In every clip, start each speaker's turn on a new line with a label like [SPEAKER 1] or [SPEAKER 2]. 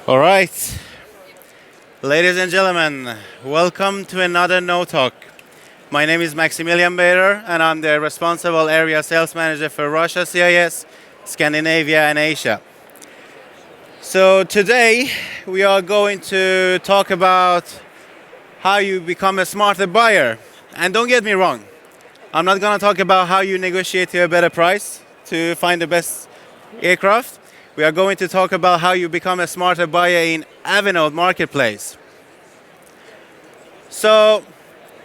[SPEAKER 1] All right, ladies and gentlemen, welcome to another No Talk. My name is Maximilliam Bador, and I'm the responsible area sales manager for Russia, CIS, Scandinavia, and Asia. So today we are going to talk about how you become a smarter buyer. And don't get me wrong, I'm not going to talk about how you negotiate to a better price to find the best aircraft. We are going to talk about how you become a smarter buyer in Avinode marketplace. So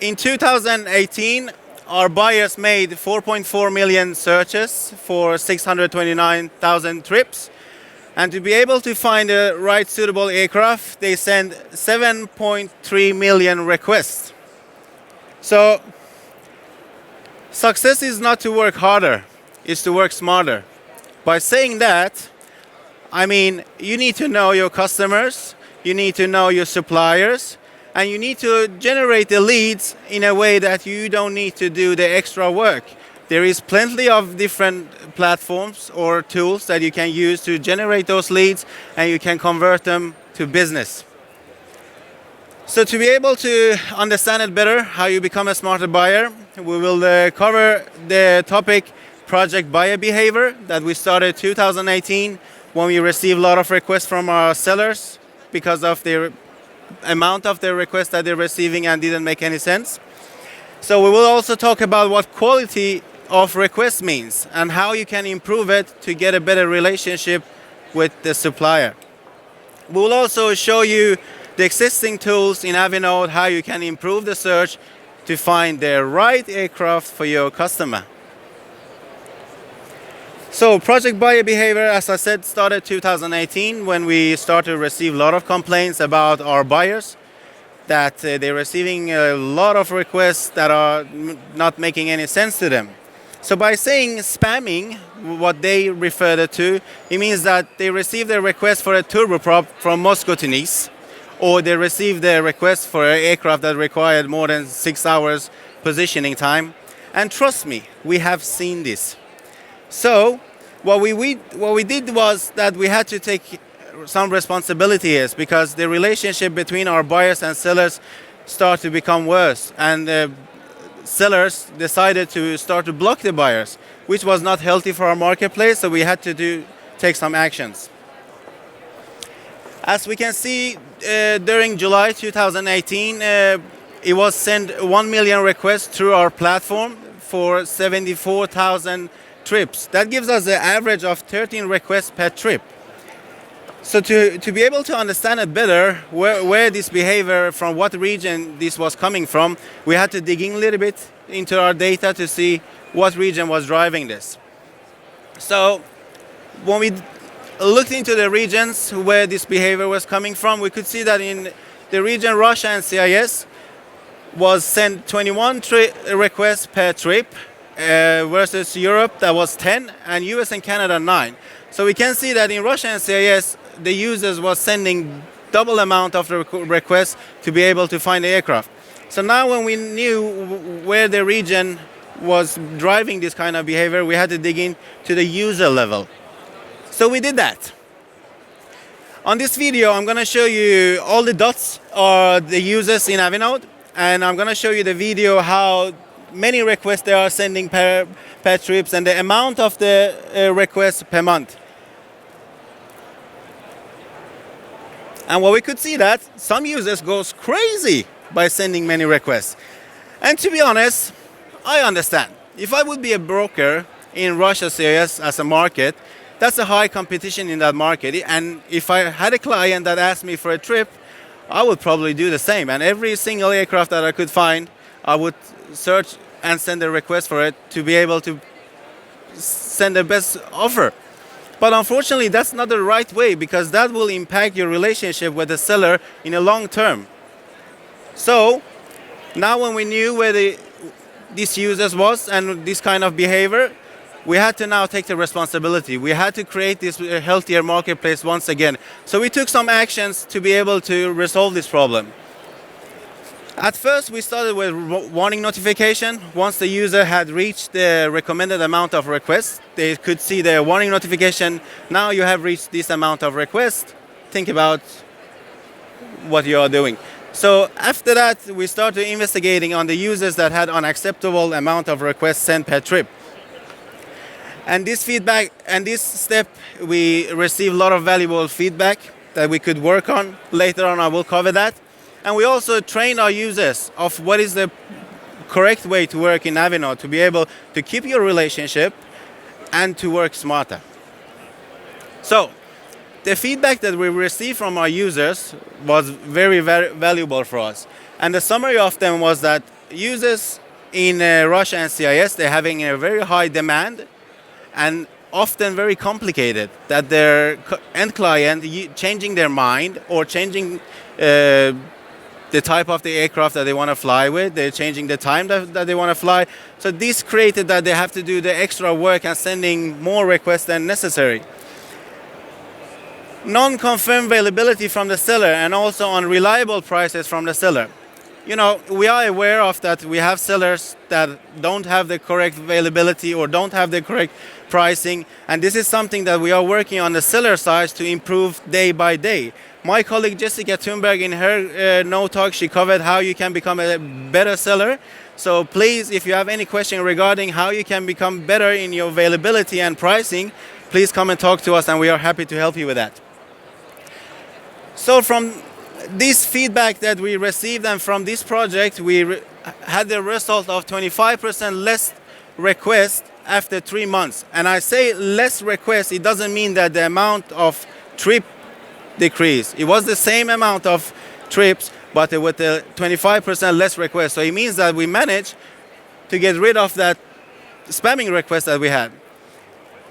[SPEAKER 1] in 2018, our buyers made 4.4 million searches for 629,000 trips. And to be able to find the right suitable aircraft, they sent 7.3 million requests. So success is not to work harder, it's to work smarter. By saying that, I mean, you need to know your customers, you need to know your suppliers, and you need to generate the leads in a way that you don't need to do the extra work. There is plenty of different platforms or tools that you can use to generate those leads, and you can convert them to business. So to be able to understand it better, how you become a smarter buyer, we will cover the topic project buyer behavior that we started 2018 when we received a lot of requests from our sellers because of the amount of the requests that they're receiving and didn't make any sense. So we will also talk about what quality of request means and how you can improve it to get a better relationship with the supplier. We will also show you the existing tools in Avinode, how you can improve the search to find the right aircraft for your customer. So project buyer behavior, as I said, started 2018 when we started to receive a lot of complaints about our buyers, that they're receiving a lot of requests that are not making any sense to them. So by saying spamming, what they refer to, it means that they received a request for a turboprop from Moscow to Nice, or they received a request for an aircraft that required more than 6 hours positioning time. And trust me, we have seen this. So what we did was that we had to take some responsibility here because the relationship between our buyers and sellers started to become worse, and sellers decided to start to block the buyers, which was not healthy for our marketplace. So we had to take some actions. As we can see, during July 2018, it was sent 1 million requests through our platform for 74,000 trips. That gives us an average of 13 requests per trip. So to be able to understand it better, where this behavior, from what region this was coming from, we had to dig in a little bit into our data to see what region was driving this. So when we looked into the regions where this behavior was coming from, we could see that in the region Russia and CIS was sent 21 requests per trip, versus Europe that was 10, and US and Canada 9. So we can see that in Russia and CIS, the users was sending double amount of the requests to be able to find the aircraft. So now when we knew where the region was driving this kind of behavior, we had to dig in to the user level. So we did that. On this video, I'm going to show you all the dots are the users in Avinode, and I'm going to show you the video how many requests they are sending per trips and the amount of the requests per month. And what we could see that some users goes crazy by sending many requests. And to be honest, I understand. If I would be a broker in Russia CIS as a market, that's a high competition in that market. And if I had a client that asked me for a trip, I would probably do the same. And every single aircraft that I could find, I would search and send a request for it to be able to send the best offer. But unfortunately, that's not the right way, because that will impact your relationship with the seller in a long term. So now when we knew where these users was and this kind of behavior, we had to now take the responsibility. We had to create this healthier marketplace once again. So we took some actions to be able to resolve this problem. At first, we started with warning notification. Once the user had reached the recommended amount of requests, they could see the warning notification. Now you have reached this amount of requests. think about what you are doing. So after that, we started investigating on the users that had unacceptable amount of requests sent per trip. And this feedback and this step, we received a lot of valuable feedback that we could work on. Later on, I will cover that. And we also train our users of what is the correct way to work in Avinode to be able to keep your relationship and to work smarter. So the feedback that we received from our users was very, very valuable for us. And the summary of them was that users in Russia and CIS, they're having a very high demand and often very complicated, that their end client changing their mind or changing the type of the aircraft that they want to fly with, they're changing the time that they want to fly. So this created that they have to do the extra work and sending more requests than necessary. Non-confirmed availability from the seller and also unreliable prices from the seller. You know, we are aware of that we have sellers that don't have the correct availability or don't have the correct pricing, and this is something that we are working on the seller side to improve day by day. My colleague Jessica Thunberg, in her no talk, she covered how you can become a better seller. So please, if you have any question regarding how you can become better in your availability and pricing, please come and talk to us, and we are happy to help you with that. So from this feedback that we received and from this project, we had the result of 25% less requests after 3 months. And I say less requests, it doesn't mean that the amount of trip decreased. It was the same amount of trips, but with the 25% less requests. So it means that we managed to get rid of that spamming request that we had.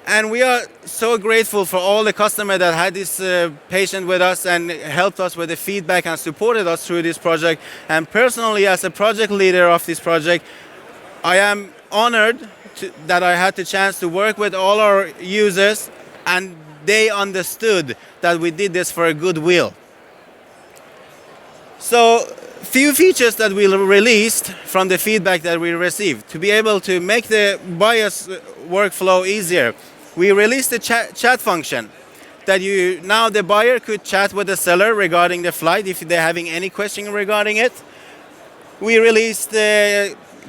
[SPEAKER 1] And we are so grateful for all the customers that had this patient with us and helped us with the feedback and supported us through this project. And personally, as a project leader of this project, I am honored that I had the chance to work with all our users, and they understood that we did this for a goodwill. So, few features that we released from the feedback that we received to be able to make the buyer's workflow easier. We released the chat function that now the buyer could chat with the seller regarding the flight if they're having any question regarding it. We released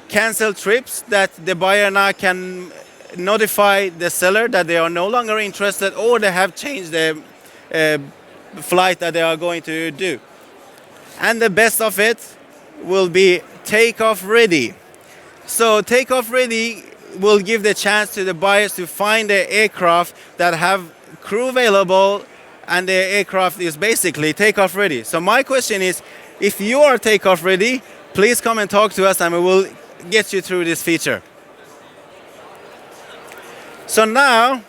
[SPEAKER 1] cancel trips that the buyer now can notify the seller that they are no longer interested or they have changed the flight that they are going to do. And the best of it will be takeoff ready. So takeoff ready will give the chance to the buyers to find the aircraft that have crew available and the aircraft is basically takeoff ready. So my question is, if you are takeoff ready, please come and talk to us and we will get you through this feature. So now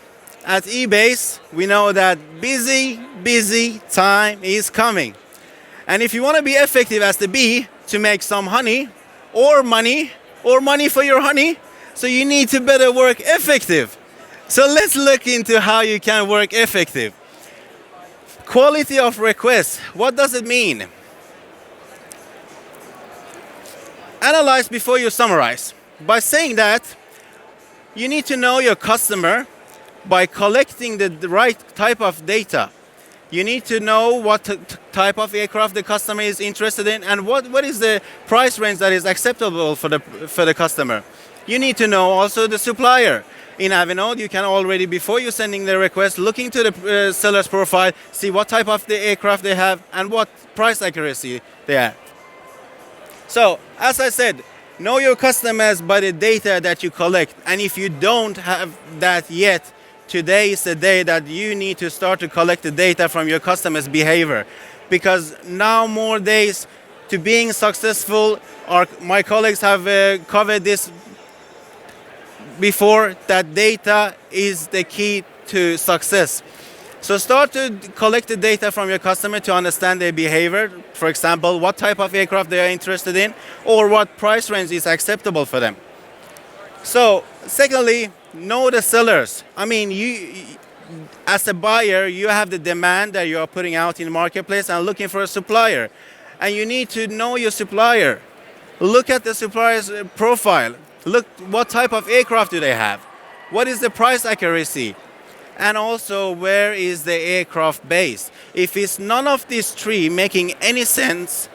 [SPEAKER 1] at EBACE, we know that busy time is coming. And if you want to be effective as the bee to make some honey or money for your honey, so you need to better work effective. So let's look into how you can work effective. Quality of requests, what does it mean? Analyze before you summarize. By saying that, you need to know your customer by collecting the right type of data. You need to know what type of aircraft the customer is interested in and what is the price range that is acceptable for the customer. You need to know also the supplier. In Avinode, you can already, before you sending the request, look into the seller's profile, see what type of the aircraft they have and what price accuracy they have. So, as I said, know your customers by the data that you collect. And if you don't have that yet, today is the day that you need to start to collect the data from your customers' behavior. Because now more days to being successful, my colleagues have covered this before, that data is the key to success. So start to collect the data from your customer to understand their behavior. For example, what type of aircraft they are interested in or what price range is acceptable for them. So secondly, know the sellers. I mean, you as a buyer, you have the demand that you are putting out in the marketplace and looking for a supplier. And you need to know your supplier. Look at the supplier's profile. Look what type of aircraft do they have. What is the price accuracy? and also where is the aircraft base. If it's none of these three making any sense,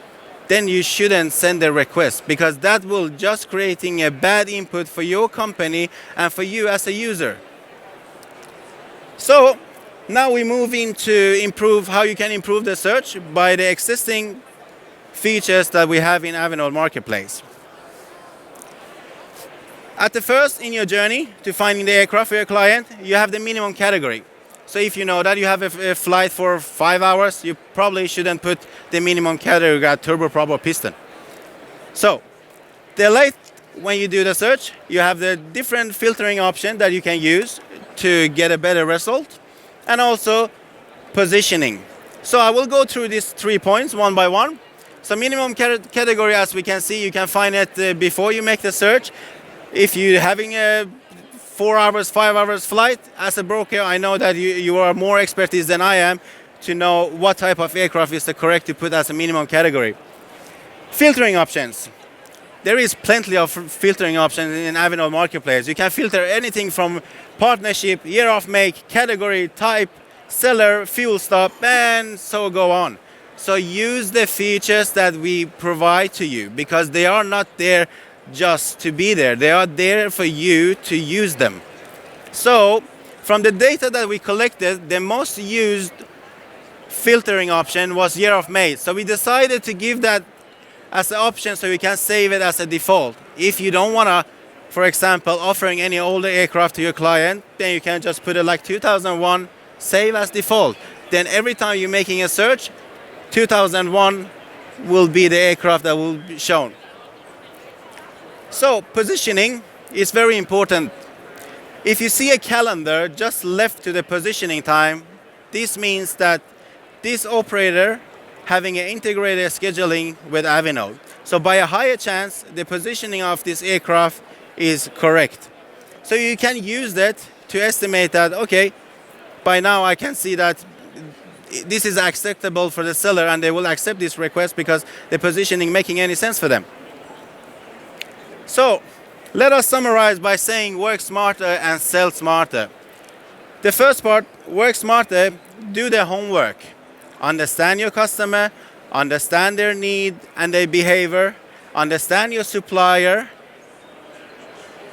[SPEAKER 1] then you shouldn't send a request, because that will just creating a bad input for your company and for you as a user. So now we move into improve how you can improve the search by the existing features that we have in Avinode Marketplace. At the first in your journey to finding the aircraft for your client, you have the minimum category. So if you know that you have a flight for 5 hours, you probably shouldn't put the minimum category at turboprop or piston. So when you do the search, you have the different filtering option that you can use to get a better result, and also positioning. So I will go through these 3 points one by one. So minimum category, as we can see, you can find it before you make the search. If you're having a 4 hours, 5 hours flight, as a broker, I know that you are more expertise than I am to know what type of aircraft is the correct to put as a minimum category. Filtering options. There is plenty of filtering options in Avinode Marketplace. You can filter anything from partnership, year of make, category, type, seller, fuel stop, and so go on. So use the features that we provide to you, because they are not there just to be there. They are there for you to use them. So from the data that we collected, the most used filtering option was year of made. So we decided to give that as an option so we can save it as a default. If you don't want to, for example, offering any older aircraft to your client, then you can just put it like 2001, save as default. Then every time you're making a search, 2001 will be the aircraft that will be shown. So positioning is very important. If you see a calendar just left to the positioning time, this means that this operator having an integrated scheduling with Avinode. So by a higher chance, the positioning of this aircraft is correct. So you can use that to estimate that, okay, by now I can see that this is acceptable for the seller and they will accept this request because the positioning making any sense for them. So let us summarize by saying work smarter and sell smarter. The first part, work smarter, do the homework. Understand your customer, understand their need and their behavior, understand your supplier,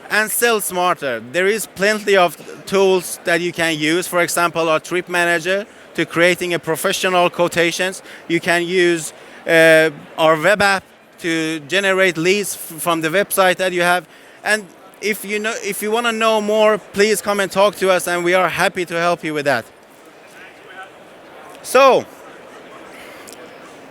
[SPEAKER 1] and sell smarter. There is plenty of tools that you can use. For example, our trip manager to creating a professional quotations. You can use our web app to generate leads from the website that you have. And if you want to know more, please come and talk to us, and we are happy to help you with that. So,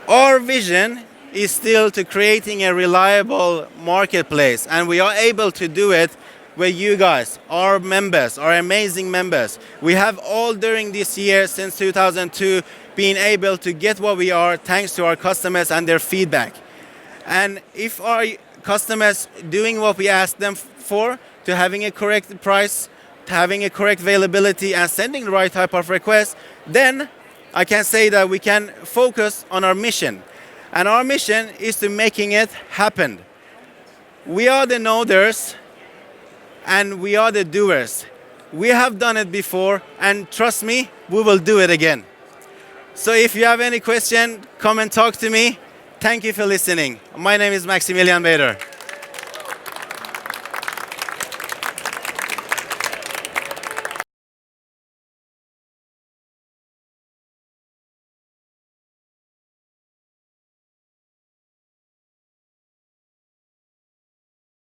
[SPEAKER 1] our vision is still to creating a reliable marketplace, and we are able to do it with you guys, our members, our amazing members. We have all during this year since 2002 been able to get what we are thanks to our customers and their feedback. And if our customers doing what we ask them for, to having a correct price, to having a correct availability and sending the right type of request, then I can say that we can focus on our mission. And our mission is to making it happen. We are the knowers and we are the doers. We have done it before, and trust me, we will do it again. So if you have any question, come and talk to me. Thank you for listening. My name is Maximilliam Bador.